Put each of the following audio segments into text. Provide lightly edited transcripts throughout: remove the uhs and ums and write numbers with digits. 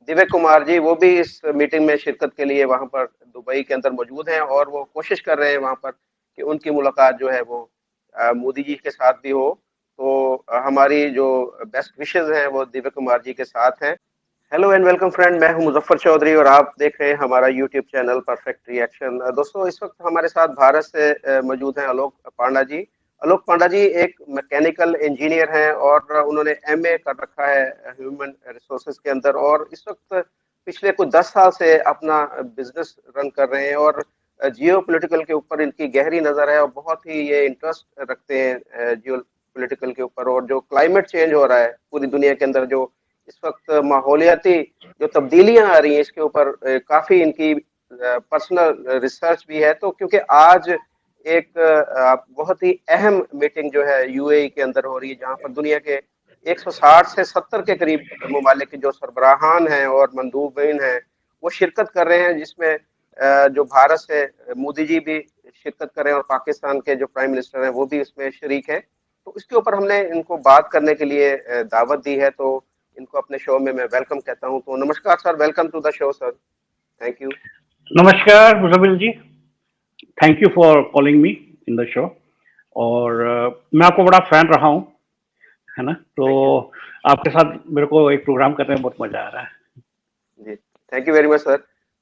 दिव्य कुमार जी, वो भी इस मीटिंग में शिरकत के लिए वहां पर दुबई के अंदर मौजूद हैं और वो कोशिश कर रहे हैं वहां पर कि उनकी मुलाकात जो है वो मोदी जी के साथ भी हो। तो हमारी जो बेस्ट विशेस हैं वो दिव्य कुमार जी के साथ हैं। हेलो एंड वेलकम फ्रेंड, मैं हूं मुजफ्फर चौधरी और आप देख रहे हैं हमारा यूट्यूब चैनल परफेक्ट रिएक्शन। दोस्तों, इस वक्त हमारे साथ भारत से मौजूद हैं आलोक पांडा जी। आलोक पांडा जी एक मैकेनिकल इंजीनियर हैं और उन्होंने एमए कर रखा है ह्यूमन रिसोर्सेज के अंदर, और इस वक्त पिछले कुछ 10 साल से अपना बिजनेस रन कर रहे हैं। और जियो पॉलिटिकल के ऊपर इनकी गहरी नजर है और बहुत ही ये इंटरेस्ट रखते हैं जियो पॉलिटिकल के ऊपर। और जो क्लाइमेट चेंज हो रहा है पूरी दुनिया के अंदर, जो इस वक्त माहौलियाती जो तब्दीलियां आ रही हैं, इसके ऊपर काफी इनकी पर्सनल रिसर्च भी है। तो क्योंकि आज एक बहुत ही अहम मीटिंग जो है यूएई के अंदर हो रही है, जहां पर दुनिया के 160 से 70 के करीब ममालिक के जो सरबराहान हैं और मंदूबीन हैं वो शिरकत कर रहे हैं, जिसमें जो भारत से मोदी जी भी शिरकत कर रहे हैं और पाकिस्तान के जो प्राइम मिनिस्टर हैं वो भी इसमें शरीक हैं। तो इसके ऊपर हमने इनको बात करने के लिए दावत दी है, तो इनको अपने शो में मैं वेलकम कहता हूं। तो नमस्कार sir, welcome to the show sir. Thank you. नमस्कार Muzammil ji, thank you for calling me in the show. और मैं आपको बड़ा फैन रहा हूँ, है ना। तो थैंक यू आपके साथ मेरे को एक प्रोग्राम करने में बहुत मजा आ रहा है। जी। Thank you very much sir.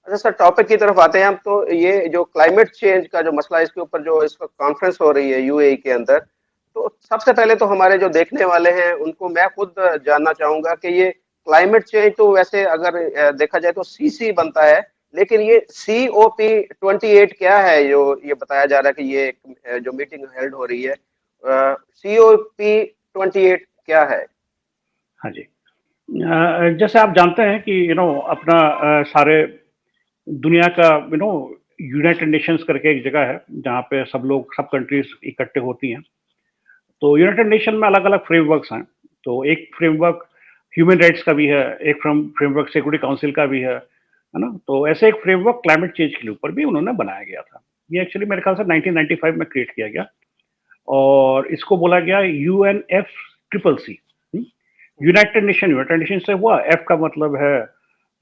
अच्छा सर, टॉपिक की तरफ आते हैं हम। तो ये जो क्लाइमेट चेंज का जो मसला है, इसके ऊपर जो इस वक्त कॉन्फ्रेंस हो रही है यूएई के अंदर, तो सबसे पहले तो हमारे जो देखने वाले हैं उनको मैं खुद जानना चाहूंगा कि ये क्लाइमेट चेंज तो वैसे अगर देखा जाए तो सीसी बनता है, लेकिन ये COP28 क्या है जो ये बताया जा रहा है कि ये जो मीटिंग हेल्ड हो रही है, COP28 क्या है? हाँ जी। जैसे आप जानते हैं कि अपना सारे दुनिया का यूनाइटेड नेशंस करके एक जगह है जहाँ पे सब लोग, सब कंट्रीज इकट्ठे होती हैं। तो यूनाइटेड नेशन में अलग अलग फ्रेमवर्क्स हैं। तो एक फ्रेमवर्क ह्यूमन राइट्स का भी है, एक फ्रेमवर्क सिक्योरिटी काउंसिल का भी है ना। तो ऐसे एक फ्रेमवर्क क्लाइमेट चेंज के ऊपर भी उन्होंने बनाया गया था। ये एक्चुअली मेरे ख्याल से 1995 में क्रिएट किया गया और इसको बोला गया UNFCCC, यूनाइटेड नेशन से हुआ। एफ का मतलब है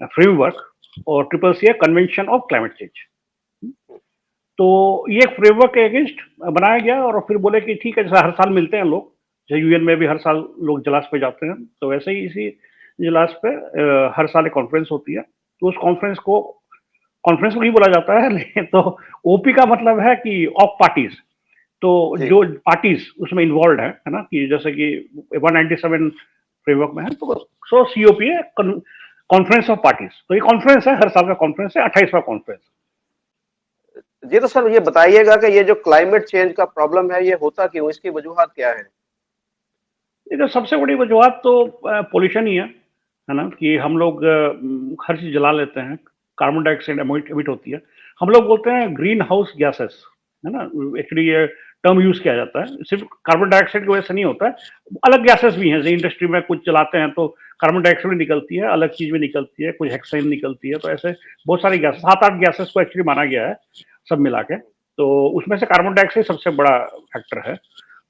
फ्रेमवर्क और ट्रिपल सी है कन्वेंशन ऑफ क्लाइमेट चेंज। तो ये एक फ्रेमवर्क के अगेंस्ट बनाया गया और फिर बोले कि ठीक है, जैसा हर साल मिलते हैं लोग, जैसे यूएन में भी हर साल लोग इजलास पे जाते हैं, तो वैसे ही इसी इजलास पे हर साल एक कॉन्फ्रेंस होती है। तो उस कॉन्फ्रेंस नहीं बोला जाता है लेकिन तो ओपी का मतलब है कि ऑफ पार्टीज। तो जी जो पार्टीज उसमें इन्वॉल्व है ना, कि जैसे कि 197 फ्रेमवर्क में है, तो सो COP है, कॉन्फ्रेंस ऑफ पार्टीज। तो ये कॉन्फ्रेंस है, हर साल का कॉन्फ्रेंस है, 28वां कॉन्फ्रेंस। जी। तो सर ये बताइएगा कि ये जो क्लाइमेट चेंज का प्रॉब्लम है ये होता क्यों, इसकी वजूहत क्या है? देखिए, सबसे बड़ी वजूहत तो पोल्यूशन ही है ना, कि हम लोग हर चीज जला लेते हैं, कार्बन डाइऑक्साइड एमिट होती है। हम लोग बोलते हैं ग्रीन हाउस गैसेस, है ना। एक्चुअली ये टर्म यूज किया जाता है, सिर्फ कार्बन डाइऑक्साइड की वजह से नहीं होता है, अलग गैसेस भी हैं। जैसे इंडस्ट्री में कुछ जलाते हैं तो कार्बन डाइऑक्साइड भी निकलती है, अलग चीज भी निकलती है, कुछ हेक्सेन निकलती है। तो ऐसे बहुत सारी गैसेस, 7-8 गैसेस को एक्चुअली माना गया है सब मिला के। तो उसमें से कार्बन डाइऑक्साइड सबसे बड़ा फैक्टर है।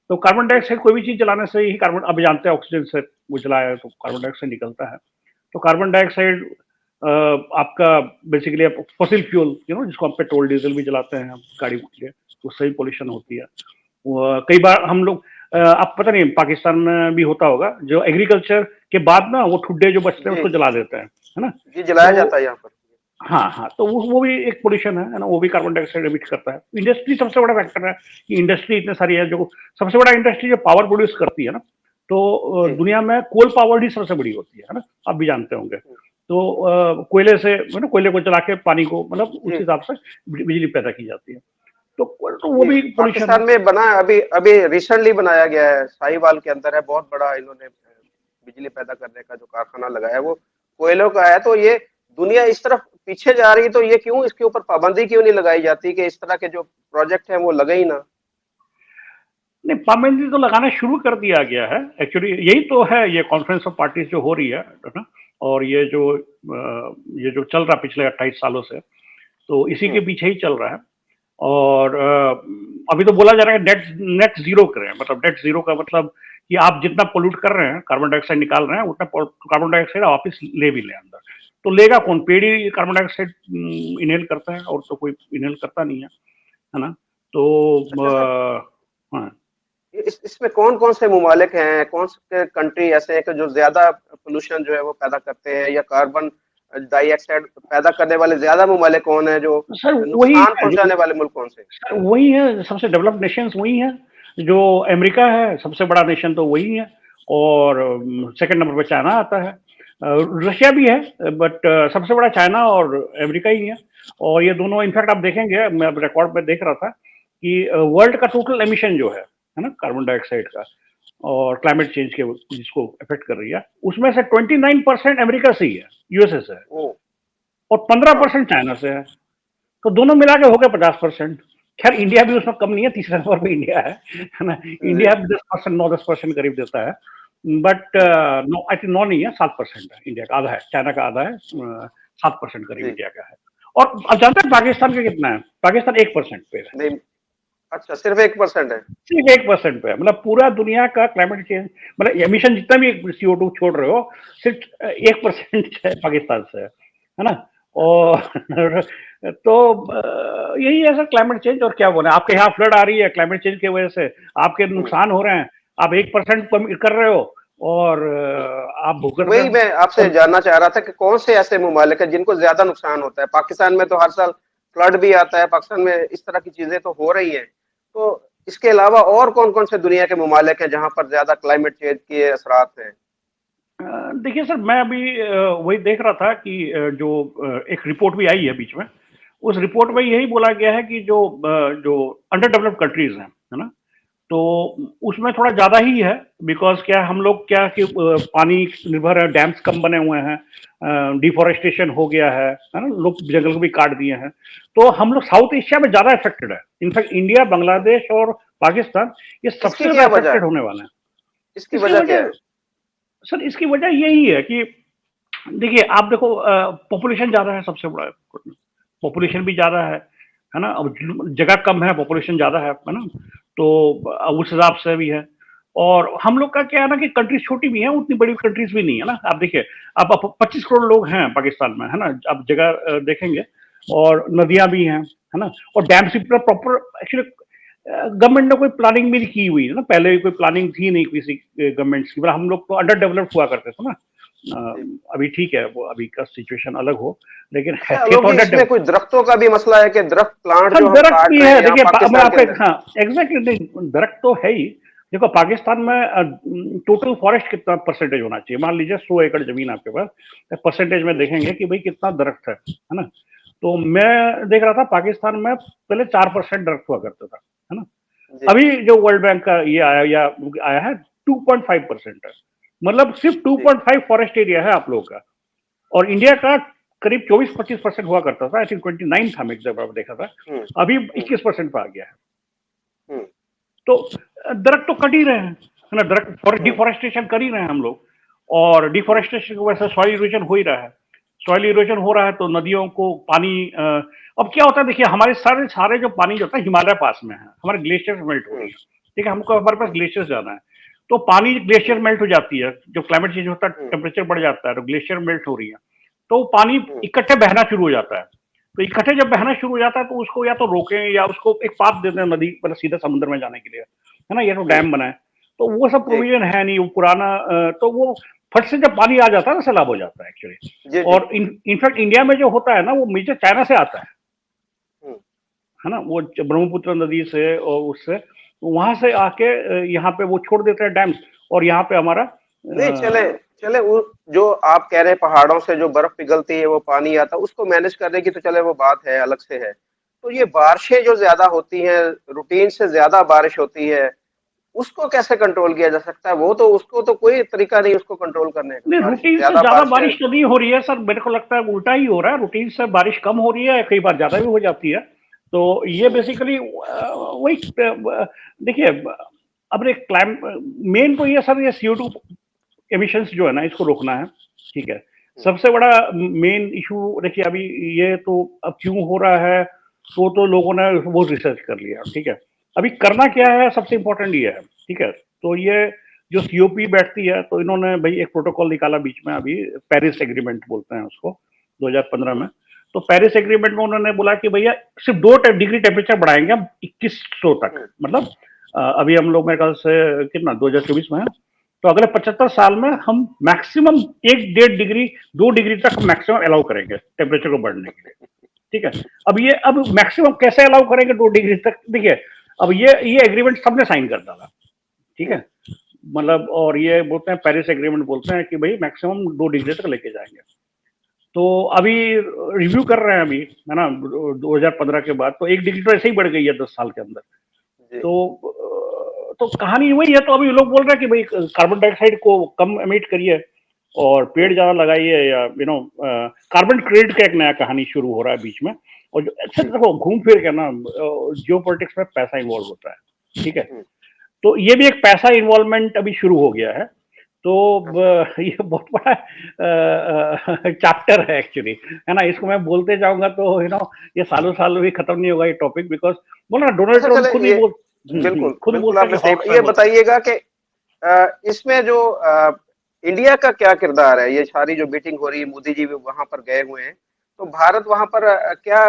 तो कार्बन डाइऑक्साइड कोई भी चीज जलाने से ही कार्बन, अब जानते हैं ऑक्सीजन से वो जलाया तो कार्बन डाइऑक्साइड निकलता है। तो कार्बन डाइऑक्साइड आपका बेसिकली फॉसिल फ्यूल, जिसको हम पेट्रोल डीजल भी जलाते हैं गाड़ी के लिए, उससे भी पोल्यूशन होती है। कई बार हम लोग आप पता नहीं पाकिस्तान में भी होता होगा, जो एग्रीकल्चर के बाद ना वो ठुड्डे जो बचते हैं जी उसको जला देते हैं, है ना। जी, जलाया तो जाता है यहाँ पर। हाँ हाँ, तो वो भी एक पोल्यूशन है ना, वो भी कार्बन डाइऑक्साइड एमिट करता है। इंडस्ट्री सबसे बड़ा फैक्टर है कि इंडस्ट्री इतने सारी है, जो सबसे बड़ा इंडस्ट्री जो पावर प्रोड्यूस करती है ना। तो जी दुनिया में कोल पावर ही सबसे बड़ी होती है ना, आप भी जानते होंगे। तो कोयले से, कोयले को जला के पानी को, मतलब उस जी हिसाब से बिजली पैदा की जाती है। तो वो जी। भी पोल्यूशन है। पाकिस्तान में बना है, अभी अभी रिसेंटली बनाया गया है, साहिवाल के अंदर है, बहुत बड़ा इन्होंने बिजली पैदा करने का जो कारखाना लगाया है वो कोयलों का है। तो ये दुनिया इस तरफ पीछे जा रही है, तो ये क्यों, इसके ऊपर पाबंदी क्यों नहीं लगाई जाती कि इस तरह के जो प्रोजेक्ट है वो लगे ही ना? नहीं, पाबंदी तो लगाना शुरू कर दिया गया है। एक्चुअली यही तो है ये कॉन्फ्रेंस ऑफ पार्टीज जो हो रही है ना। और ये जो चल रहा पिछले 28 सालों से, तो इसी के पीछे ही चल रहा है। और अभी तो बोला जा रहा है नेट नेट जीरो करें। मतलब नेट जीरो का मतलब कि आप जितना पोल्यूट कर रहे हैं, कार्बन डाइऑक्साइड निकाल रहे हैं, उतना कार्बन डाइऑक्साइड वापस ले भी लें अंदर। तो लेगा कौन? पेड़ ही कार्बन डाइऑक्साइड इनहेल करता है, और तो कोई इनहेल करता नहीं है ना? तो अच्छा सर, हाँ। इसमें कौन-कौन से ममालिक हैं, कौन से कंट्री ऐसे हैं कि जो ज़्यादा पॉल्यूशन जो है वो पैदा करते हैं, या कार्बन डाइऑक्साइड पैदा करने वाले ज़्यादा ममालिक कौन हैं, जो सर वही नुकसान है जो पहुँचाने वाले मुल्क कौन से हैं? सर वही है, सबसे डेवलप्ड नेशंस वही है। जो अमेरिका है सबसे बड़ा नेशन तो वही है, और सेकंड नंबर पे चाइना आता है। रशिया भी है, बट सबसे बड़ा चाइना और अमेरिका ही है। और ये दोनों, इनफैक्ट आप देखेंगे, मैं अब रिकॉर्ड में देख रहा था कि वर्ल्ड का टोटल एमिशन जो है ना, कार्बन डाइऑक्साइड का, और क्लाइमेट चेंज के जिसको अफेक्ट कर रही है, उसमें से 29% अमेरिका से ही है, यूएसए से है, ओह! और हाँ, 15% चाइना से है। तो दोनों मिला के हो गए 50%। खैर इंडिया भी उसमें कम नहीं है, तीसरे नंबर पे इंडिया है ना? जी, इंडिया भी 10%, 9-10% करीब देता है, but hmm, now, I think 9 नहीं है, 7% है इंडिया का, आधा है, चाइना का आधा है, 7% करीब जी, इंडिया का है। और आप जानते हैं पाकिस्तान का कितना है? पाकिस्तान 1% पे है, नहीं, अच्छा सिर्फ़ 1% है। सिर्फ 1% पे है। मतलब पूरा दुनिया का क्लाइमेट चेंज, मतलब एमिशन जितना भी CO2 छोड़ रहे हो, सिर्फ 1% पाकिस्तान से है ना? और तो यही है सर क्लाइमेट चेंज, और क्या बोले, आपके यहाँ फ्लड आ रही है क्लाइमेट चेंज की वजह से, आपके हुँ, नुकसान हो रहे हैं, आप 1% कम कर रहे हो, और हुँ। आप तो भुगत रहे वही हो। मैं आपसे और जानना चाह रहा था कि कौन से ऐसे ममालिक हैं जिनको ज़्यादा नुकसान होता है? पाकिस्तान में तो हर साल फ्लड भी आता है, पाकिस्तान में इस तरह की चीज़ें तो हो रही हैं। तो इसके अलावा और कौन-कौन से दुनिया के ममालिक हैं जहाँ पर ज़्यादा क्लाइमेट चेंज के असरात हैं? देखिए सर, मैं अभी वही देख रहा था कि जो एक रिपोर्ट भी आई है बीच में, उस रिपोर्ट हुँ, में यही बोला गया है कि जो अंडर डेवलप्ड कंट्रीज हैं, है ना? तो उसमें थोड़ा ज़्यादा ही है, बिकॉज़ क्या हम लोग क्या कि पानी निर्भर है, डैम्स कम बने हुए हैं, डिफॉरेस्टेशन हो गया है ना? लोग जंगल को भी काट दिए हैं। तो हम लोग साउथ एशिया में ज़्यादा अफेक्टेड है। इनफैक्ट इंडिया, हुँ। बांग्लादेश और पाकिस्तान, ये सबसे इसकी ज़्यादा क्या वजह है? अफेक्टेड होने वाले हैं। इसकी इसकी वजह क्या वजह है? सर, इसकी वजह यही है कि देखिए, आप देखो, पॉपुलेशन ज़्यादा है, सबसे बड़ा पॉपुलेशन भी ज़्यादा है ना? अब जगह कम है, पॉपुलेशन ज़्यादा है ना? तो उस हिसाब से भी है। और हम लोग का क्या है ना कि कंट्रीज़ छोटी भी हैं, उतनी बड़ी कंट्रीज़ भी नहीं है ना? आप देखिए, आप 25 करोड़ लोग हैं पाकिस्तान में, है ना? आप जगह देखेंगे, और नदियाँ भी हैं, है ना? और डैम्स भी पूरा प्रॉपर, एक्चुअली गवर्नमेंट ने कोई प्लानिंग भी नहीं की हुई है ना? पहले कोई प्लानिंग थी नहीं किसी गवर्नमेंट्स की, मतलब हम लोग तो अंडर डेवलप्ड हुआ करते थे ना? जी। अभी ठीक है, वो अभी का सिचुएशन अलग हो, लेकिन है अच्छा, थे तो अलोगी अंडर इसमें डेवलप। कोई दरख्तों का भी मसला है कि दरख्त प्लांट सर जो हम दरख्त काट भी रहे है, हैं यहाँ देखिए मैं पाकिस्तान के आपको अंदर? हाँ, एग्जैक्टली, नहीं दरख्त तो है ही। देखो पाकिस्तान में टोटल फॉरेस्ट कितना परसेंटेज होना चाहिए, मान लीजिए 100 एकड़ जमीन आपके पास, परसेंटेज में हुँ, देखेंगे कि भाई कितना दरख्त है ना? तो मैं देख रहा था पाकिस्तान में पहले 4% दरख्त हुआ करता था, है ना? जी, अभी जो वर्ल्ड बैंक का ये आया, या आया है, 2.5% है। मतलब सिर्फ जी, 2.5 फॉरेस्ट एरिया है आप लोगों का। और इंडिया का करीब 24-25% हुआ करता था, आई थिंक 29 था, मैं एक जगह देखा था। हुँ, अभी हुँ, 21% पे आ गया है। हुँ, तो दरख्त तो कट ही रहे हैं, है ना? दरख्त, हुँ, डिफोरेस्टेशन कर ही रहे हैं हम लोग, और हुँ, डिफोरेस्टेशन की वजह से सॉइल इरोजन हो ही रहा है। सॉइल इरोजन हो रहा है तो नदियों को पानी, अब क्या होता है, देखिए हमारे सारे सारे जो पानी जो होता है हिमालय पास में है, हमारे ग्लेशियर मेल्ट हो हुँ, रही है, ठीक है, हमको हमारे पास हुँ, ग्लेशियर जाना है, तो पानी ग्लेशियर हुँ, मेल्ट हो जाती है, जो क्लाइमेट चेंज होता है, हुँ, टेम्परेचर बढ़ जाता है, तो ग्लेशियर मेल्ट हो रही है, तो पानी हुँ, इकट्ठे बहना शुरू हो जाता है। तो इकट्ठे जब बहना शुरू हो जाता है, तो उसको या तो रोकें, या उसको एक पाथ देते हैं नदी, मतलब सीधा समुद्र में जाने के लिए, है ना? या तो जी, डैम बनाए। तो वो सब जी, प्रोविजन है नहीं, वो पुराना, तो वो फट से जब पानी आ जाता है ना, सैलाब हो जाता है एक्चुअली। जी, जी, और इनफैक्ट इंडिया में जो होता है ना, वो मेजर चाइना से आता हुँ। है ना? वो ब्रह्मपुत्र नदी से, और उससे वहां से आके यहाँ पे वो छोड़ देते हैं डैम्स, और यहाँ पे हमारा नहीं, चले चले वो जो आप कह रहे हैं पहाड़ों से जो बर्फ पिघलती है, वो पानी आता है, उसको मैनेज करने की तो चले वो बात है, अलग से है। तो ये बारिशें जो ज़्यादा होती हैं, रूटीन से ज़्यादा बारिश होती है, उसको कैसे कंट्रोल किया जा सकता है? वो तो उसको तो कोई तरीका नहीं उसको कंट्रोल करने का। नहीं, बारिश रूटीन से ज़्यादा ज्यादा बारिश है। बारिश तो नहीं हो रही है सर, मेरे को लगता है उल्टा ही हो रहा है, रूटीन से बारिश कम हो रही है, कई बार ज्यादा भी हो जाती है। तो ये हुँ, बेसिकली वही, देखिए, अपने क्लाइम मेन तो ये सर, ये CO2 एमिशंस जो है ना, इसको रोकना है, ठीक है। हुँ, सबसे बड़ा मेन इशू देखिए, अभी ये तो अब क्यों हो रहा है, तो लोगों ने वो रिसर्च कर लिया, ठीक है। अभी करना क्या हुँ, है, सबसे इम्पोर्टेंट ये है, ठीक है। तो ये जो COP बैठती है, तो इन्होंने भाई एक प्रोटोकॉल निकाला बीच में, अभी पेरिस एग्रीमेंट बोलते हैं उसको, 2015 में। तो पेरिस एग्रीमेंट में उन्होंने बोला कि भैया सिर्फ 2 डिग्री टेम्परेचर बढ़ाएंगे हम 2100 तक, मतलब अभी हम लोग मेरे ख्याल से कितना 2024 में है, तो अगले 75 साल में हम मैक्सिमम 1-1.5 डिग्री 2 डिग्री तक मैक्सिमम अलाउ करेंगे टेम्परेचर को बढ़ने के लिए। ठीक है, अब मैक्सिमम कैसे अलाउ करेंगे 2 डिग्री तक, देखिए अब ये एग्रीमेंट सबने साइन कर डाला। ठीक है, मतलब और ये बोलते हैं पेरिस एग्रीमेंट बोलते हैं कि भाई मैक्सिमम 2 डिग्री तक लेके जाएंगे। तो अभी रिव्यू कर रहे हैं अभी, है ना, 2015 के बाद तो 1 डिग्री तो ऐसे ही बढ़ गई है 10 साल के अंदर। तो कहानी वही है। तो अभी लोग बोल रहे हैं कि भाई कार्बन डाइऑक्साइड को कम एमिट करिए और पेड़ ज्यादा लगाइए, या कार्बन क्रेडिट का एक नया कहानी शुरू हो रहा है बीच में। और जो अच्छा देखो घूम फिर के ना जियो पॉलिटिक्स में पैसा इन्वॉल्व होता है। ठीक है, तो ये भी एक पैसा इन्वॉल्वमेंट अभी शुरू हो गया है। तो ये बहुत बड़ा चैप्टर है एक्चुअली, है ना। इसको मैं बोलते जाऊंगा तो ये सालों साल भी खत्म नहीं होगा ये टॉपिक, बिकॉज बोला ना डोनाल्ड ट्रम्प खुद ही बिल्कुल खुद बिल्कुल बोलते आपने सही। ये बताइएगा कि इसमें जो इंडिया का क्या किरदार है? ये सारी जो मीटिंग हो रही है, मोदी जी भी वहां पर गए हुए हैं, तो भारत वहां पर क्या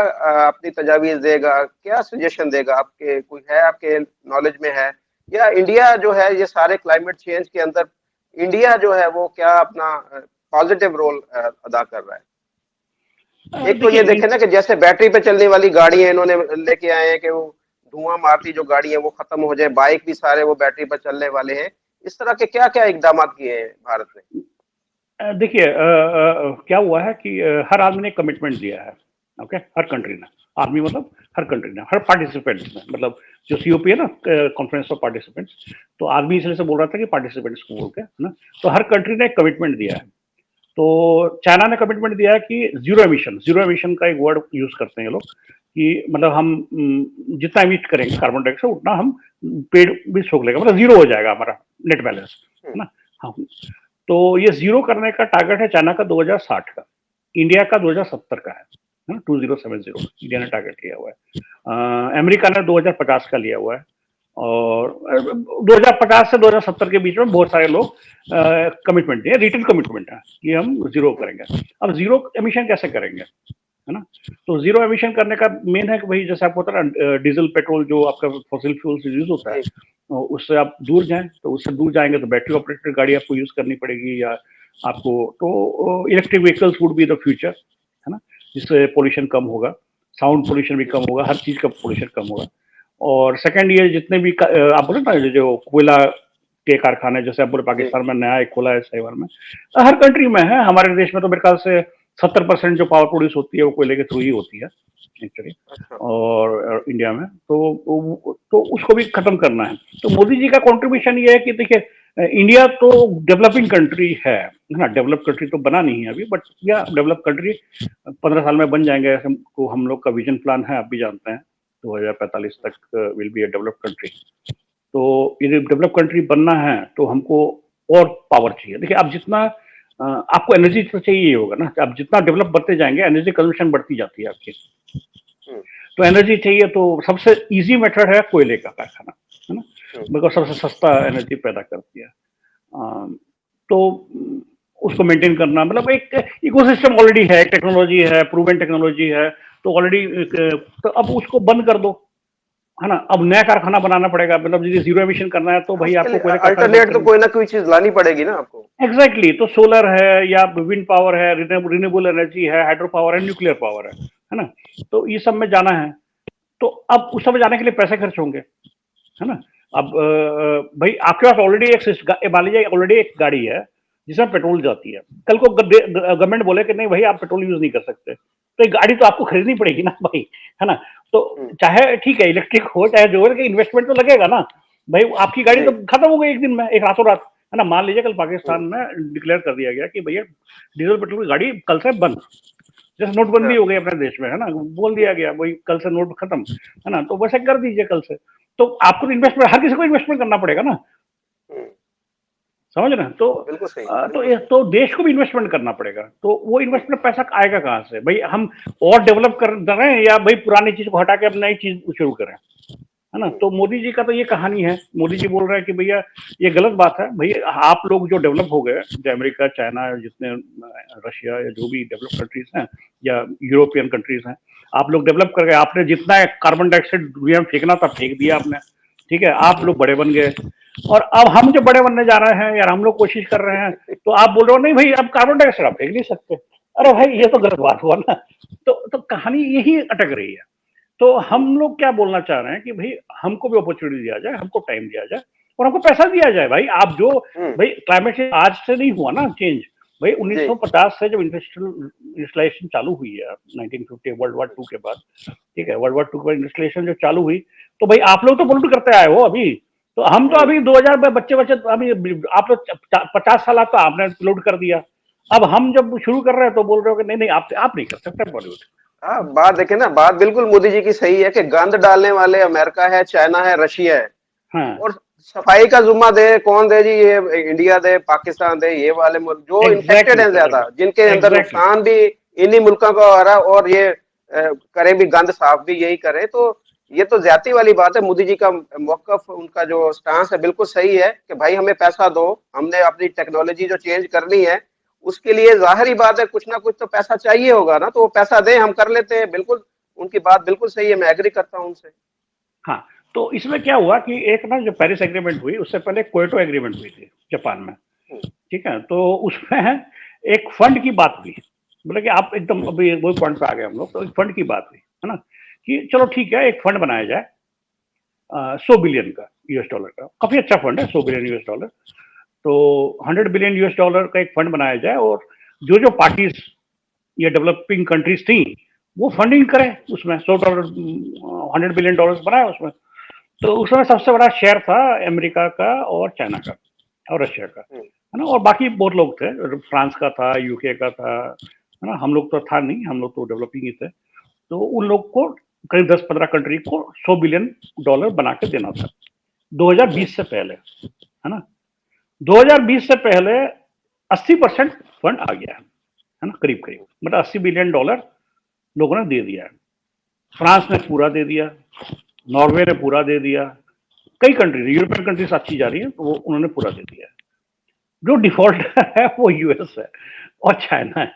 अपनी तजावीज देगा, क्या सजेशन देगा? आपके कोई है, आपके नॉलेज में है? या इंडिया जो है ये सारे क्लाइमेट चेंज के अंदर इंडिया जो है वो क्या अपना पॉजिटिव रोल अदा कर रहा है? एक तो ये देखे ना कि जैसे बैटरी पे चलने वाली गाड़ी है, इन्होंने लेके आए हैं कि वो धुआं मारती जो गाड़ी है वो खत्म हो जाए, बाइक भी सारे वो बैटरी पर चलने वाले हैं। इस तरह के क्या क्या इकदाम किए हैं भारत ने? देखिए क्या हुआ है कि हर आदमी ने कमिटमेंट दिया है। ओके, हर कंट्री ने, आर्मी मतलब हर कंट्री ने, हर पार्टिसिपेंट्स ने, मतलब जो सीओपी है ना, कॉन्फ्रेंस ऑफ पार्टिसिपेंट्स, तो आर्मी इसलिए से बोल रहा था कि पार्टिसिपेंट्स को बोल के, है ना। तो हर कंट्री ने कमिटमेंट दिया है। तो चाइना ने कमिटमेंट दिया है कि जीरो एमिशन का एक वर्ड यूज करते हैं ये लोग, कि मतलब हम जितना एमिट करेंगे कार्बन डाइऑक्साइड उतना हम पेड़ भी सोख लेगा, मतलब जीरो हो जाएगा हमारा नेट बैलेंस, है ना। हाँ, तो ये जीरो करने का टारगेट है चाइना का 2060 का, इंडिया का 2070 का है ना, 2070 इंडिया ने टारगेट लिया हुआ है। अमेरिका ने 2050 का लिया हुआ है, और 2050 से 2070 के बीच में बहुत सारे लोग कमिटमेंट दिए, रिटन कमिटमेंट है कि हम जीरो करेंगे। अब जीरो एमिशन कैसे करेंगे, है ना। तो जीरो एमिशन करने का मेन है कि भाई जैसे आपको पता ना, डीजल पेट्रोल जो आपका फॉसिल फ्यूल से यूज होता है, उससे आप दूर जाएं, तो उससे दूर जाएंगे तो बैटरी ऑपरेटेड गाड़ी आपको यूज करनी पड़ेगी, या आपको तो electric vehicles would be the future, है ना, जिससे पोल्यूशन कम होगा, साउंड पोल्यूशन भी कम होगा, हर चीज का पोल्यूशन कम होगा। और सेकंड, ये जितने भी आप बोले ना जो कोयला के कारखाने, जैसे आप बोले पाकिस्तान में नया एक खोला है साइबर में, हर कंट्री में है। हमारे देश में तो मेरे ख्याल से 70% जो पावर प्रोड्यूस होती है वो कोयले के थ्रू ही होती है एक्चुअली, और इंडिया में तो उसको भी खत्म करना है। तो मोदी जी का कंट्रीब्यूशन ये है कि देखिए इंडिया तो डेवलपिंग कंट्री है ना, डेवलप कंट्री तो बना नहीं है अभी, बट या डेवलप कंट्री 15 साल में बन जाएंगे, हमको हम लोग का विजन प्लान है, आप भी जानते हैं 2045 तक will be A develop country. तो ये डेवलप कंट्री बनना है तो हमको और पावर चाहिए। देखिए अब जितना आपको एनर्जी तो चाहिए होगा ना, आप जितना डेवलप बढ़ते जाएंगे एनर्जी कंजम्पशन बढ़ती जाती है आपकी, तो एनर्जी चाहिए। तो सबसे इजी मेथड है कोयले का कारखाना, है ना, बिकॉज सबसे सस्ता एनर्जी पैदा करती है। तो उसको मेंटेन करना, मतलब एक इकोसिस्टम ऑलरेडी है, टेक्नोलॉजी है, प्रूवन टेक्नोलॉजी है, तो ऑलरेडी तो अब उसको बंद कर दो, है ना। अब नया कारखाना बनाना पड़ेगा, मतलब यदि जीरो एमिशन करना है तो भाई आपको कोयले का अल्टरनेट तो कोई ना कोई चीज लानी पड़ेगी ना आपको। एग्जैक्टली, तो सोलर है, या विंड पावर है, रिन्यूएबल एनर्जी है, हाइड्रो पावर है, न्यूक्लियर पावर है ना। तो ये सब में जाना है, तो अब उस सब में जाने के लिए पैसे खर्च होंगे, है ना। अब भाई आपके पास ऑलरेडी मान लीजिए ऑलरेडी एक गाड़ी है जिसमें पेट्रोल जाती है, कल को गवर्नमेंट बोले कि नहीं भाई आप पेट्रोल यूज नहीं कर सकते, तो एक गाड़ी तो आपको खरीदनी पड़ेगी ना भाई, है ना। तो चाहे ठीक है इलेक्ट्रिक हो चाहे जो है, इन्वेस्टमेंट तो लगेगा ना भाई। आपकी गाड़ी तो खत्म हो गई एक दिन में, एक रातों रात, है ना। मान लीजिए कल पाकिस्तान में डिक्लेयर कर दिया गया कि भैया डीजल पेट्रोल की गाड़ी कल से बंद, जैसे नोटबंदी हो गई अपने देश में, है ना, बोल दिया गया भाई कल से नोट खत्म, है ना, तो वैसे कर दीजिए कल से। तो आपको तो इन्वेस्टमेंट, हर किसी को इन्वेस्टमेंट करना पड़ेगा ना, समझ रहे हैं। तो देश को भी इन्वेस्टमेंट करना पड़ेगा, तो वो इन्वेस्टमेंट पैसा आएगा कहाँ से भाई? हम और डेवलप कर रहे हैं या भाई पुरानी चीज को हटा के अब नई चीज शुरू करें? है ना। तो मोदी जी का तो ये कहानी है, मोदी जी बोल रहे हैं कि भैया ये गलत बात है, भैया आप लोग जो डेवलप हो गए, जो अमेरिका, चाइना, जितने रशिया या जो भी डेवलप कंट्रीज हैं या यूरोपियन कंट्रीज हैं, आप लोग डेवलप कर गए, आपने जितना कार्बन डाइऑक्साइड दुनिया में फेंकना था फेंक दिया आपने, ठीक है, आप लोग बड़े बन गए। और अब हम जो बड़े बनने जा रहे हैं यार, हम लोग कोशिश कर रहे हैं, तो आप बोल रहे हो नहीं भाई अब कार्बन डाइऑक्साइड आप फेंक नहीं सकते। अरे भाई ये तो गलत बात हुआ ना। तो कहानी यही अटक रही है। तो हम लोग क्या बोलना चाह रहे हैं कि भाई हमको भी अपॉर्चुनिटी दिया जाए, हमको टाइम दिया जाए और हमको पैसा दिया जाए। भाई आप जो भाई क्लाइमेट चेंज आज से नहीं हुआ ना चेंज, भाई 1950 से जब इंडस्ट्रियलाइजेशन चालू हुई है 1950 वर्ल्ड वॉर 2 के बाद, ठीक है, वर्ल्ड वॉर 2 के बाद इंडस्ट्रियलाइजेशन जो चालू हुई, तो भाई आप लोग तो पोल्यूट करते आए हो अभी, तो हम तो अभी 2000 में बच्चे अभी आप लोग 50 साल तो आपने पोल्यूट कर दिया। अब हम जब शुरू कर रहे हैं तो बोल रहे हो कि नहीं नहीं आप नहीं कर सकते पोल्यूट। हाँ, बात देखे ना, बात बिल्कुल मोदी जी की सही है कि गंद डालने वाले अमेरिका है, चाइना है, रशिया है। हाँ और सफाई का जुम्मा दे कौन दे जी? ये इंडिया दे, पाकिस्तान दे, ये वाले मुल्क जो इन्फेक्टेड एग्जैक्टली हैं ज्यादा, जिनके अंदर एग्जैक्टली नुकसान भी इन्हीं मुल्कों का हो रहा है, और ये करें भी, गंद साफ भी यही करें। तो ये तो ज्यादती वाली बात है। मोदी जी का मौकफ, उनका जो स्टांस है बिल्कुल सही है कि भाई हमें पैसा दो, हमने अपनी टेक्नोलॉजी जो चेंज करनी है उसके लिए जाहिर ही बात है कुछ ना कुछ तो पैसा चाहिए होगा ना, तो वो पैसा दें, हम कर लेते हैं। बिल्कुल उनकी बात बिल्कुल सही है, मैं एग्री करता हूँ उनसे। हाँ। तो इसमें क्या हुआ कि एक ना जो पेरिस एग्रीमेंट हुई उससे पहले क्योटो एग्रीमेंट हुई थी जापान में, ठीक है। तो उसमें एक फंड की बात हुई, बोले कि आप एकदम अभी वही पॉइंट पे आ गए हम लोग। तो एक फंड की बात हुई है ना, कि चलो ठीक है एक फंड बनाया जाए 100 बिलियन का US डॉलर का, काफी अच्छा फंड है 100 बिलियन US डॉलर। तो 100 बिलियन US डॉलर का एक फंड बनाया जाए और जो जो पार्टीज या डेवलपिंग कंट्रीज थी वो फंडिंग करें उसमें, $100 $100 बिलियन बनाए उसमें। तो उसमें सबसे बड़ा शेयर था अमेरिका का और चाइना का और रशिया का, है ना, और बाकी बहुत लोग थे, फ्रांस का था, UK का था, है ना। हम लोग तो था नहीं, हम लोग तो डेवलपिंग ही थे। तो उन लोग को करीब 10-15 कंट्री को $100 बिलियन बना के देना था 2020 से पहले, है ना। 2020 से पहले 80% फंड आ गया है ना, करीब करीब, मतलब $80 बिलियन लोगों ने दे दिया है। फ्रांस ने पूरा दे दिया, नॉर्वे ने पूरा दे दिया, कई कंट्री, यूरोपियन कंट्रीज अच्छी जा रही है तो वो उन्होंने पूरा दे दिया है। जो डिफॉल्ट है वो US है और चाइना है,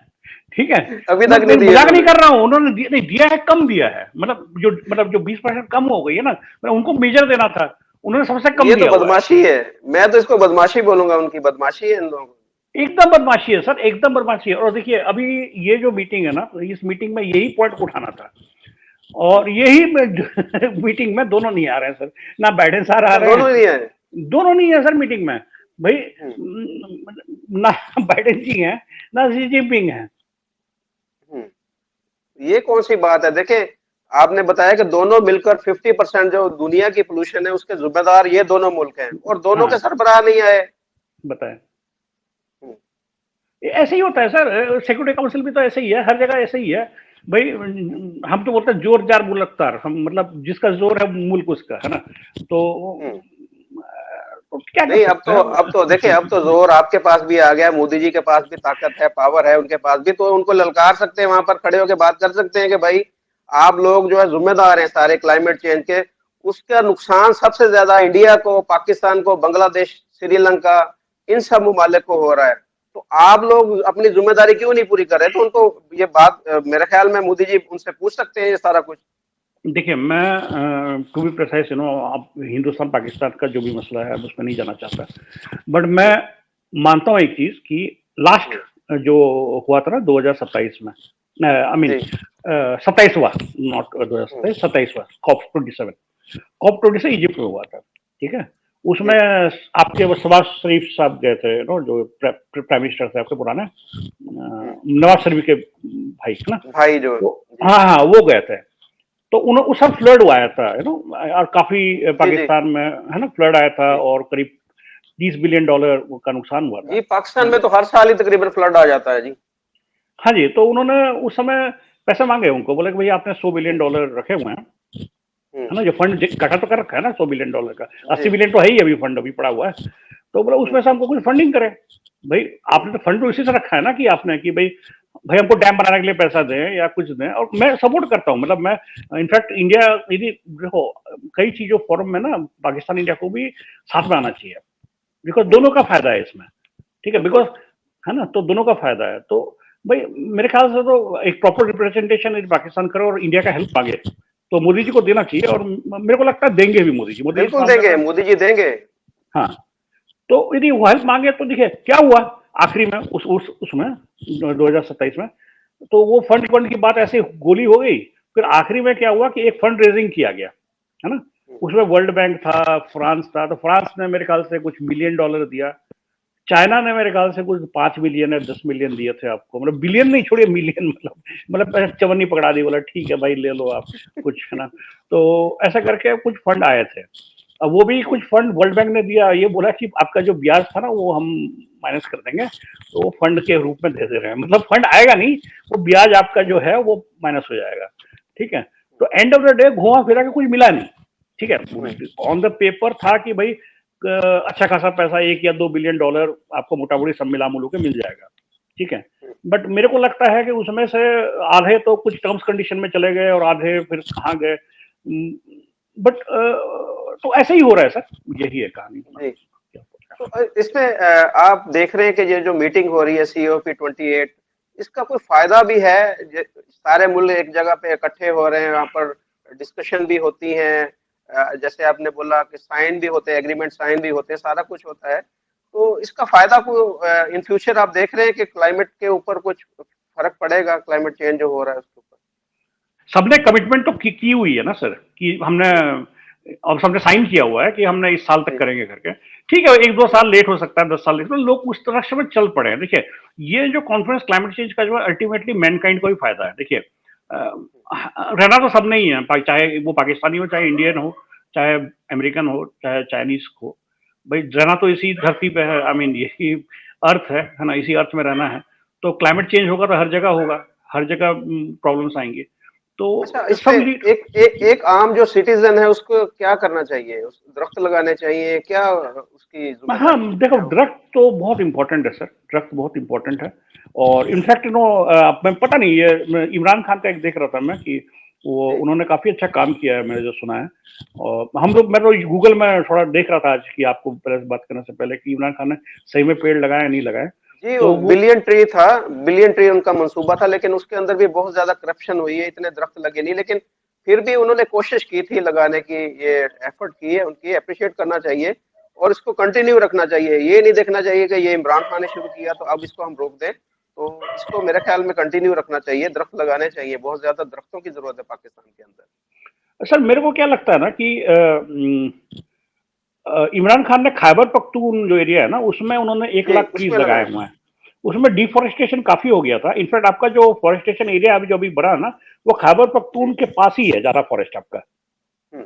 ठीक है। अभी मैं तक नहीं दिए मजाक नहीं उन्होंने। कर रहा हूँ, उन्होंने नहीं दिया है, कम दिया है, मतलब जो 20% कम हो गई है ना, मतलब उनको मेजर देना था, उन्होंने सबसे कम ये तो दिया हुआ है। बदमाशी है, मैं तो इसको बदमाशी बोलूंगा, उनकी बदमाशी है इन लोगों की। एकदम बदमाशी है सर, एकदम बदमाशी है। और देखिए अभी ये जो मीटिंग है ना, तो इस मीटिंग में यही पॉइंट उठाना था, और यही मीटिंग में दोनों नहीं आ रहे हैं सर, ना बाइडेन सर आ अच्छा, रहे दोनों हैं, नहीं है। दोनों नहीं है सर मीटिंग में भाई। हम्म, ना बाइडेन जी हैं ना शी जिनपिंग है। हम्म। ये कौन सी बात है? देखे, आपने बताया कि दोनों मिलकर 50% जो दुनिया की पोल्यूशन है उसके जिम्मेदार ये दोनों मुल्क हैं, और दोनों के हाँ सरबराह नहीं आए। बताएं, हम्म, ऐसे ही होता है सर, सिक्योरिटी काउंसिल भी तो ऐसे ही है, हर जगह ऐसे ही है भाई। हम तो बोलते हैं जोर जार मुल्क तार, हम मतलब जिसका जोर है मुल्क उसका, है ना। तो हम्म। क्या कर नहीं, सकते अब तो देखिए, हैं। अब तो जोर आपके पास भी आ गया, मोदी जी के पास भी ताकत है, पावर है उनके पास भी, तो उनको ललकार सकते हैं, वहां पर खड़े होकर बात कर सकते हैं कि भाई आप लोग जो है जिम्मेदार हैं सारे क्लाइमेट चेंज के। उसका नुकसान सबसे ज्यादा इंडिया को, पाकिस्तान को, बांग्लादेश, श्रीलंका, इन सब ममालिक को हो रहा है। तो आप लोग अपनी जिम्मेदारी क्यों नहीं पूरी कर रहे? तो उनको ये बात मेरे ख्याल में मोदी जी उनसे पूछ सकते हैं ये सारा कुछ। देखिए मैं टू बी प्रिसाइज अब हिंदुस्तान पाकिस्तान का जो भी मसला है उसमें नहीं जाना चाहता, बट मैं हम्म, मानता हूँ एक चीज कि लास्ट हम्म, जो हुआ था ना 2027 में, आई मीन जी। 27वां, नॉट हम्म, 2027, 27वां COP27 इजिप्ट में हुआ था, ठीक है। उसमें जी। आपके वो शहबाज शरीफ साहब गए थे, नो, जो प्राइम मिनिस्टर थे आपके पुराने, हम्म, नवाज शरीफ के भाई है ना। भाई जो। तो जी, हाँ हाँ वो गए थे। तो उन्होंने उस समय फ्लड आया था, और काफी जी, जी, पाकिस्तान में, है ना, फ्लड आया था जी। और करीब $30 बिलियन का नुकसान हुआ था। जी, पाकिस्तान में तो हर साल ही तकरीबन फ्लड आ जाता है जी। हाँ जी, तो उन्होंने उस समय पैसे मांगे, उनको बोले कि भैया आपने $100 बिलियन रखे हुए हैं, हम्म, है ना, जो फंड इकट्ठा तो कर रखा है ना $100 बिलियन का, जी, 80 बिलियन तो है ही अभी फंड अभी पड़ा हुआ है। तो बोला उसमें से हमको कुछ फंडिंग करे। भाई आपने तो फंड तो इसी से रखा है ना कि आपने कि भाई भाई हमको डैम बनाने के लिए पैसा दें या कुछ दें, और मैं सपोर्ट करता हूँ, मतलब मैं इनफैक्ट इंडिया, यदि देखो कई चीजों फोरम में ना पाकिस्तान इंडिया को भी साथ में आना चाहिए, बिकॉज दोनों का फायदा है इसमें, ठीक है, बिकॉज है ना, तो दोनों का फायदा है। तो भाई मेरे ख्याल से तो एक प्रॉपर रिप्रेजेंटेशन यदि पाकिस्तान करे और इंडिया का हेल्प मांगे तो मोदी जी को देना चाहिए, और मेरे को लगता है देंगे भी मोदी जी। मोदी जी बिल्कुल काम कर देंगे, रहे हैं। मोदी जी देंगे। हाँ, तो यदि वो हेल्प मांगे तो देखिए क्या हुआ आखिरी में उसमें 2027 में, तो वो फंड फंड की बात ऐसे गोली हो गई। फिर आखिरी में क्या हुआ कि एक फंड रेजिंग किया गया, है ना, उसमें वर्ल्ड बैंक था, फ्रांस था, तो फ्रांस ने मेरे ख्याल से कुछ $1 बिलियन दिया, चाइना ने मेरे ख्याल से कुछ 5 मिलियन या 10 मिलियन दिए थे आपको, मतलब बिलियन नहीं छोड़िए मिलियन, मतलब चवन्नी पकड़ा दी, बोला ठीक है भाई ले लो आप कुछ, है ना। तो ऐसा करके कुछ फंड आए थे। अब वो भी कुछ फंड वर्ल्ड बैंक ने दिया, ये बोला कि आपका जो ब्याज था ना वो हम माइनस कर देंगे, तो वो फंड के रूप में दे रहे हैं, मतलब फंड आएगा नहीं, वो ब्याज आपका जो है वो माइनस हो जाएगा, ठीक है। तो एंड ऑफ द डे घुमा फिरा के कुछ मिला नहीं, ठीक है। ऑन द पेपर था कि भाई अच्छा खासा पैसा, $1 या $2 बिलियन आपको मोटा मोटी सब मिला मुलू के मिल जाएगा, ठीक है। बट मेरे को लगता है कि उसमें से आधे तो कुछ टर्म्स कंडीशन में चले गए और आधे फिर कहाँ गए, बट तो ऐसे ही हो रहा है सर, यही है कहानी। जी। तो इसमें आप देख रहे हैं कि ये जो मीटिंग हो रही है COP28, इसका कोई फायदा भी है? सारे मुल्क एक जगह पे इकट्ठे हो रहे हैं, वहाँ पर डिस्कशन भी होती है, जैसे आपने बोला कि साइन भी होते हैं, एग्रीमेंट साइन भी होते हैं, सारा कुछ होता है। तो इसका फायदा को इन फ्यूचर आप देख रहे हैं कि क्लाइमेट के ऊपर कुछ फर्क पड़ेगा, क्लाइमेट चेंज जो हो रहा है उसके ऊपर? सबने कमिटमेंट तो की हुई है ना सर, कि हमने, और सबने साइन किया हुआ है कि हमने इस साल तक जी। करेंगे करके, ठीक है, 1-2 साल लेट हो सकता है, 10 साल लेट, तो लोग उस तरह से में चल पड़े हैं। देखिए ये जो कॉन्फ्रेंस क्लाइमेट चेंज का जो है अल्टीमेटली मैनकाइंड को ही फायदा है। देखिए रहना तो सब नहीं है, चाहे वो पाकिस्तानी हो, चाहे इंडियन हो, चाहे अमेरिकन हो, चाहे चाइनीज हो, भाई रहना तो इसी धरती पे है, आई मीन यही अर्थ है ना, इसी अर्थ में रहना है। तो क्लाइमेट चेंज होगा तो हर जगह होगा, हर जगह प्रॉब्लम्स आएंगी। तो अच्छा, सब इसमें एक आम जो सिटीजन है उसको क्या करना चाहिए? उस दरख्त लगाने चाहिए क्या? उसकी हाँ, जिम्मेदारी देखो क्या होगी? ड्रग तो बहुत इंपॉर्टेंट है सर, ड्रग तो बहुत इंपॉर्टेंट है। और इनफैक्ट मैं पता नहीं, ये मैं इमरान खान का एक देख रहा था मैं कि वो जी। उन्होंने काफी अच्छा काम किया है, मैंने जो सुना है। और हम लोग, मैं तो गूगल में थोड़ा देख रहा था आज कि आपको पहले से बात करने से पहले कि इमरान खान ने सही में पेड़ लगाए या नहीं लगाए। जी, वो तो वो बिलियन ट्री था, बिलियन ट्री उनका मंसूबा था, लेकिन उसके अंदर भी बहुत ज्यादा करप्शन हुई है, इतने दरख्त लगे नहीं, लेकिन फिर भी उन्होंने कोशिश की थी लगाने की, ये एफर्ट की है उनकी, अप्रिशिएट करना चाहिए और इसको कंटिन्यू रखना चाहिए। ये नहीं देखना चाहिए कि ये इमरान खान ने शुरू किया तो अब इसको हम रोक दें। तो इसको मेरे ख्याल में कंटिन्यू रखना चाहिए, दरख्त लगाने चाहिए, बहुत ज्यादा दरख्तों की जरूरत है पाकिस्तान के अंदर। सर मेरे को क्या लगता है ना कि इमरान खान ने खैबर पख्तून जो एरिया है ना उसमें उन्होंने 1 लाख उसमें ट्रीज लगाए। लगाए हुए हैं। उसमें डिफोरेस्टेशन काफी हो गया था। इनफैक्ट आपका जो फॉरेस्टेशन एरिया अभी जो अभी बढ़ा है ना, वो खैबर पख्तून जी। के पास ही है ज्यादा फॉरेस्ट आपका, हम्म।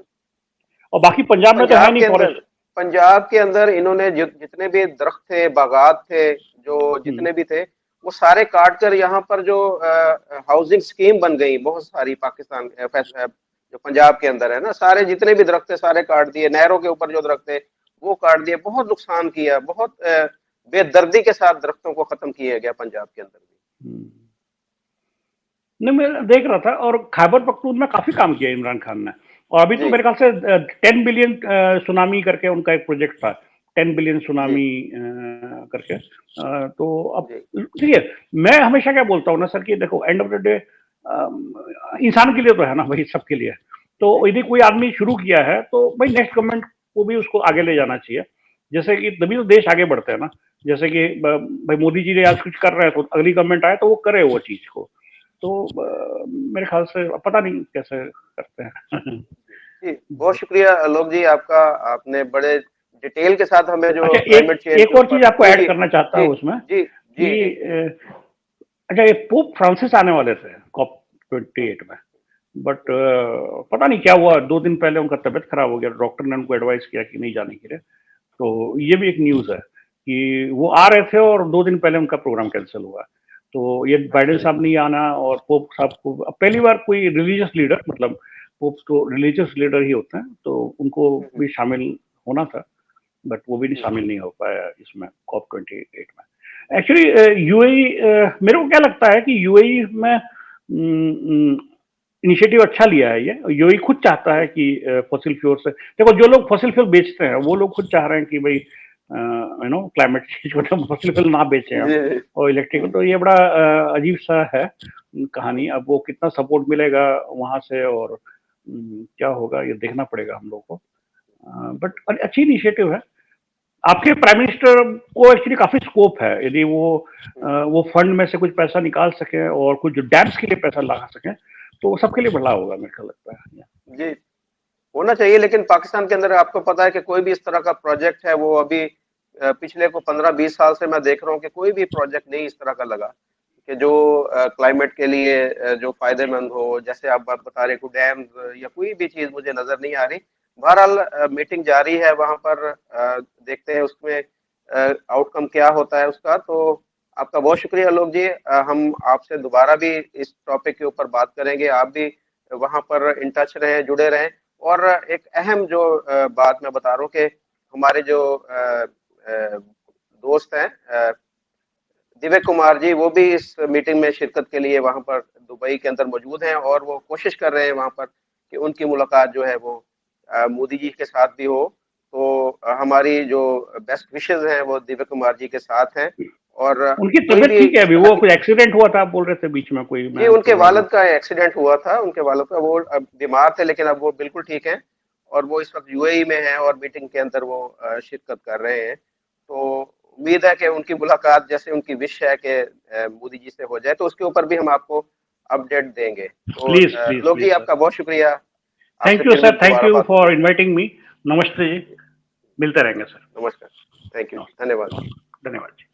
और बाकी तो पंजाब में तो है नहीं फॉरेस्ट। पंजाब के अंदर इन्होंने जितने भी दरख्त थे, बागात थे, जो हम्म। जितने भी थे, वो सारे काट कर यहाँ पर जो हाउसिंग स्कीम बन गई बहुत सारी पाकिस्तान जो पंजाब के अंदर है ना, सारे जितने भी दरख्त थे सारे काट दिए, नहरों के ऊपर जो दरख्त थे वो काट दिए, बहुत नुकसान किया, बहुत बेदर्दी के साथ दरख्तों को खत्म किया गया पंजाब के अंदर भी। हम्म। नहीं, मैं देख रहा था, और खैबर पख्तून में काफी काम किया इमरान खान ने। और अभी तो जी। मेरे ख्याल से 10 बिलियन सुनामी करके उनका एक प्रोजेक्ट था, 10 बिलियन जी। सुनामी करके। तो अब जी। देखिए मैं हमेशा क्या बोलता हूँ ना सर कि देखो एंड ऑफ द डे इंसान के लिए तो है ना भाई, सबके लिए। तो जी। यदि कोई आदमी शुरू किया है तो भाई नेक्स्ट गवर्नमेंट को भी उसको आगे ले जाना चाहिए, जैसे कि तभी तो देश आगे बढ़ते हैं ना। जैसे कि भाई मोदी जी ने आज कुछ कर रहे हैं तो अगली गवर्नमेंट आए तो वो करे वो चीज को। तो मेरे ख्याल से अब पता नहीं कैसे करते हैं। जी, बहुत शुक्रिया आलोक जी आपका। आपने बड़े डिटेल के साथ हमें जो अच्छा, एक क्लाइमेट चेंज के एक और ऊपर। चीज आपको जी। ऐड जी। करना चाहता जी। हूँ उसमें जी। कि जी। जी। अच्छा, ये पोप फ्रांसिस आने वाले थे कॉप हम्म। 28 में, बट हम्म। पता नहीं क्या हुआ, 2 दिन पहले उनका तबीयत खराब हो गया, डॉक्टर ने उनको एडवाइस किया कि नहीं जाने के लिए। तो ये भी एक न्यूज है कि वो आ रहे थे और 2 दिन पहले उनका प्रोग्राम कैंसिल हुआ। तो ये बाइडेन साहब नहीं आना, और पोप साहब को अब पहली बार कोई रिलीजियस लीडर, मतलब पोप तो रिलीजियस लीडर ही होते हैं, तो उनको हम्म। भी शामिल होना था, बट वो भी नहीं हम्म। शामिल नहीं हो पाया इसमें COP 28 में। एक्चुअली यूएई, मेरे को क्या लगता है कि यूएई में इनिशिएटिव अच्छा लिया है। ये यूएई खुद चाहता है कि फॉसिल फ्यूल से, देखो जो लोग फॉसिल फ्यूल बेचते हैं वो लोग खुद चाह रहे हैं कि भाई क्लाइमेट चेंज को फॉसिल फ्यूल ना बेचें हम, जी। और इलेक्ट्रिक। तो ये बड़ा अजीब सा है कहानी। अब वो कितना सपोर्ट मिलेगा वहां से और क्या होगा ये देखना पड़ेगा हम लोग को। बट अच्छी इनिशिएटिव है। आपके प्राइम मिनिस्टर को एक्चुअली काफी स्कोप है, यदि वो फंड में से कुछ पैसा निकाल सके और कुछ डैम्स के लिए पैसा लगा सके तो सबके लिए भला होगा, मेरे को लगता है। जी, होना चाहिए, लेकिन पाकिस्तान के अंदर आपको पता है कि कोई भी इस तरह का प्रोजेक्ट है वो अभी पिछले को 15-20 साल से मैं देख रहा हूँ कि कोई भी प्रोजेक्ट नहीं इस तरह का लगा कि जो क्लाइमेट के लिए जो फायदेमंद हो। जैसे आप बात बता रहे को डैम या कोई भी चीज मुझे नजर नहीं आ रही। बहरहाल मीटिंग जारी है वहां पर, देखते हैं उसमें आउटकम क्या होता है उसका। तो आपका बहुत शुक्रिया आलोक जी। हम आपसे दोबारा भी इस टॉपिक के ऊपर बात करेंगे। आप भी वहां पर इन टच रहें, जुड़े रहें। और एक अहम जो बात मैं बता रहा हूँ कि हमारे जो दोस्त हैं दिव्य कुमार जी, वो भी इस मीटिंग में शिरकत के लिए वहां पर दुबई के अंदर मौजूद हैं और वो कोशिश कर रहे हैं वहां पर कि उनकी मुलाकात जो है वो मोदी जी के साथ भी हो। तो हमारी जो बेस्ट विशेज हैं वो दिव्य कुमार जी के साथ हैं। और उनकी कोई तबीयत भी ठीक है इस अभी? तरह वो की, कुछ एक्सीडेंट हुआ था आप बोल रहे थे बीच में, कोई जी मैं उनके सुन रहा वालिद हूँ। का एक्सीडेंट हुआ था। उनके वालिद का, वो अब बीमार थे लेकिन अब वो बिल्कुल ठीक हैं और वो इस वक्त यूएई में हैं और मीटिंग के अंदर वो शिरकत कर रहे हैं। तो उम्मीद है कि उनकी मुलाकात, जैसे उनकी विश है कि मोदी जी से हो जाए, तो उसके ऊपर भी हम आपको अपडेट देंगे। तो प्लीज प्लीज लोग जी, प्लीज सर। आपका बहुत शुक्रिया। थैंक आपसे यू फिर सर, थैंक दोबारा यू बात फॉर होगी। Inviting me. नमस्ते जी, जी, मिलते रहेंगे सर। नमस्कार। थैंक यू, नमस्ते, धन्यवाद। धन्यवाद जी।